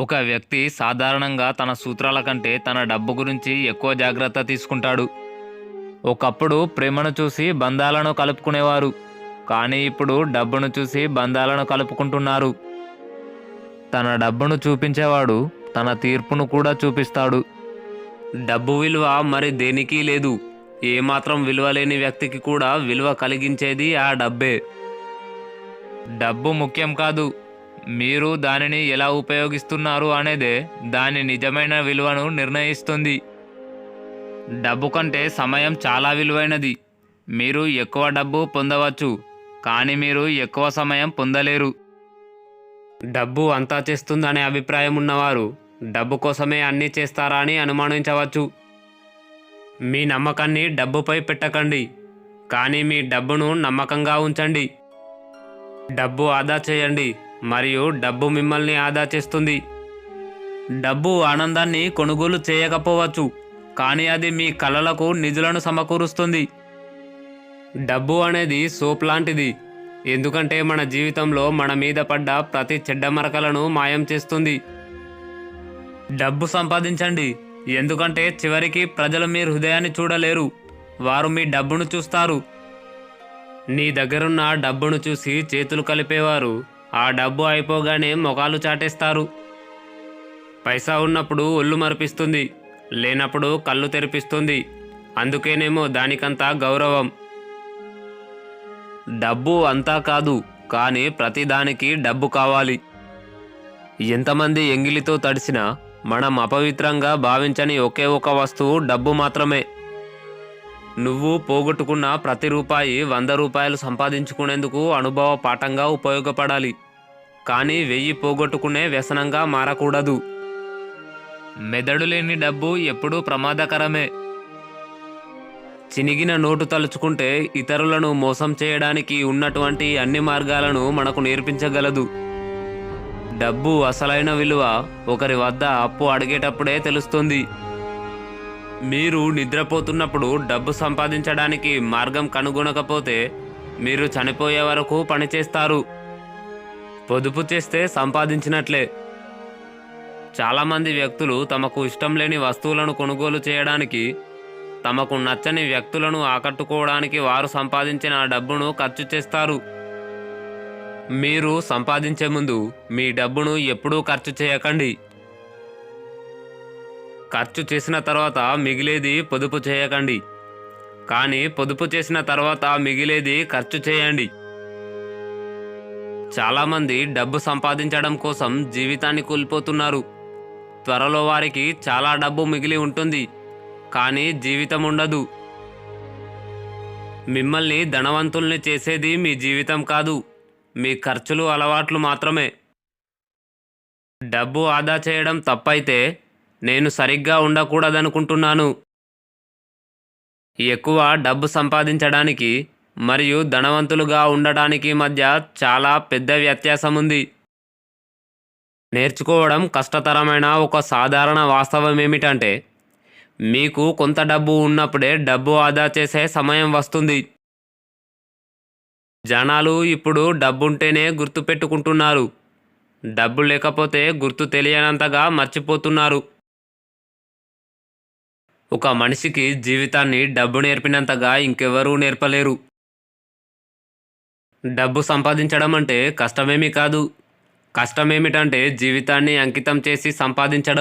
ఒక వ్యక్తి సాధారణంగా తన సూత్రాల కంటే తన డబ్బు గురించి ఎక్కువ జాగ్రత్త తీసుకుంటాడు. ఒకప్పుడు ప్రేమను చూసి బంధాలను కలుపుకునేవారు, కానీ ఇప్పుడు డబ్బును చూసి బంధాలను కలుపుకుంటున్నారు. తన డబ్బును చూపించేవాడు తన తీర్పును కూడా చూపిస్తాడు. డబ్బు విలువ మరి దేనికి లేదు. ఏమాత్రం విలువ లేని వ్యక్తికి కూడా విలువ కలిగించేది ఆ డబ్బే. డబ్బు ముఖ్యం కాదు, మీరు దానిని ఎలా ఉపయోగిస్తున్నారు అనేదే దాని నిజమైన విలువను నిర్ణయిస్తుంది. డబ్బు కంటే సమయం చాలా విలువైనది. మీరు ఎక్కువ డబ్బు పొందవచ్చు, కానీ మీరు ఎక్కువ సమయం పొందలేరు. డబ్బు అంతా చేస్తుందనే అభిప్రాయం ఉన్నవారు డబ్బు కోసమే అన్నీ చేస్తారా అని అనుమానించవచ్చు. మీ నమ్మకాన్ని డబ్బుపై పెట్టకండి, కానీ మీ డబ్బును నమ్మకంగా ఉంచండి. డబ్బు ఆదా చేయండి, మరియు డబ్బు మిమ్మల్ని ఆదా చేస్తుంది. డబ్బు ఆనందాన్ని కొనుగోలు చేయకపోవచ్చు, కానీ అది మీ కలలకు నిధులను సమకూరుస్తుంది. డబ్బు అనేది సోప్ లాంటిది, ఎందుకంటే మన జీవితంలో మన మీద పడ్డ ప్రతి చెడ్డ మరకలను మాయం చేస్తుంది. డబ్బు సంపాదించండి, ఎందుకంటే చివరికి ప్రజలు మీ హృదయాన్ని చూడలేరు, వారు మీ డబ్బును చూస్తారు. నీ దగ్గరున్న డబ్బును చూసి చేతులు కలిపేవారు ఆ డబ్బు అయిపోగానే మొఖాలు చాటేస్తారు. పైసా ఉన్నప్పుడు ఒళ్ళు మరిపిస్తుంది, లేనప్పుడు కళ్ళు తెరిపిస్తుంది. అందుకేనేమో దానికంతా గౌరవం. డబ్బు అంతా కాదు, కానీ ప్రతిదానికి డబ్బు కావాలి. ఎంతమంది ఎంగిలితో తడిసినా మనం అపవిత్రంగా భావించని ఒకే ఒక వస్తువు డబ్బు మాత్రమే. నువ్వు పోగొట్టుకున్న ప్రతి రూపాయి 100 రూపాయలు సంపాదించుకునేందుకు అనుభవ పాఠంగా ఉపయోగపడాలి, కానీ 1000 పోగొట్టుకునే వ్యసనంగా మారకూడదు. మెదడు లేని డబ్బు ఎప్పుడూ ప్రమాదకరమే. చినిగిన నోటు తలుచుకుంటే ఇతరులను మోసం చేయడానికి ఉన్నటువంటి అన్ని మార్గాలను మనకు నేర్పించగలదు. డబ్బు అసలైన విలువ ఒకరి వద్ద అప్పు అడిగేటప్పుడే తెలుస్తుంది. మీరు నిద్రపోతున్నప్పుడు డబ్బు సంపాదించడానికి మార్గం కనుగొనకపోతే మీరు చనిపోయే వరకు పనిచేస్తారు. పొదుపు చేస్తే సంపాదించినట్లే. చాలామంది వ్యక్తులు తమకు ఇష్టం లేని వస్తువులను కొనుగోలు చేయడానికి, తమకు నచ్చని వ్యక్తులను ఆకట్టుకోవడానికి వారు సంపాదించిన డబ్బును ఖర్చు చేస్తారు. మీరు సంపాదించే ముందు మీ డబ్బును ఎప్పుడూ ఖర్చు చేయకండి. ఖర్చు చేసిన తర్వాత మిగిలేది పొదుపు చేయకండి, కానీ పొదుపు చేసిన తర్వాత మిగిలేది ఖర్చు చేయండి. చాలామంది డబ్బు సంపాదించడం కోసం జీవితాన్ని కోల్పోతున్నారు. త్వరలో వారికి చాలా డబ్బు మిగిలి ఉంటుంది, కానీ జీవితం ఉండదు. మిమ్మల్ని ధనవంతుల్ని చేసేది మీ జీవితం కాదు, మీ ఖర్చులు అలవాట్లు మాత్రమే. డబ్బు ఆదా చేయడం తప్పైతే నేను సరిగ్గా ఉండకూడదనుకుంటున్నాను. ఎక్కువ డబ్బు సంపాదించడానికి మరియు ధనవంతులుగా ఉండటానికి మధ్య చాలా పెద్ద వ్యత్యాసం ఉంది. నేర్చుకోవడం కష్టతరమైన ఒక సాధారణ వాస్తవం ఏమిటంటే, మీకు కొంత డబ్బు ఉన్నప్పుడే డబ్బు ఆదా చేసే సమయం వస్తుంది. జనాలు ఇప్పుడు డబ్బుంటేనే గుర్తు పెట్టుకుంటున్నారు, డబ్బు లేకపోతే గుర్తు తెలియనంతగా మర్చిపోతున్నారు. ఒక మనిషికి జీవితాన్ని డబ్బు నేర్పినంతగా ఇంకెవరూ నేర్పలేరు. డబ్బు సంపాదించడం అంటే కష్టమేమీ కాదు. కష్టమేమిటంటే జీవితాన్ని అంకితం చేసి సంపాదించడం.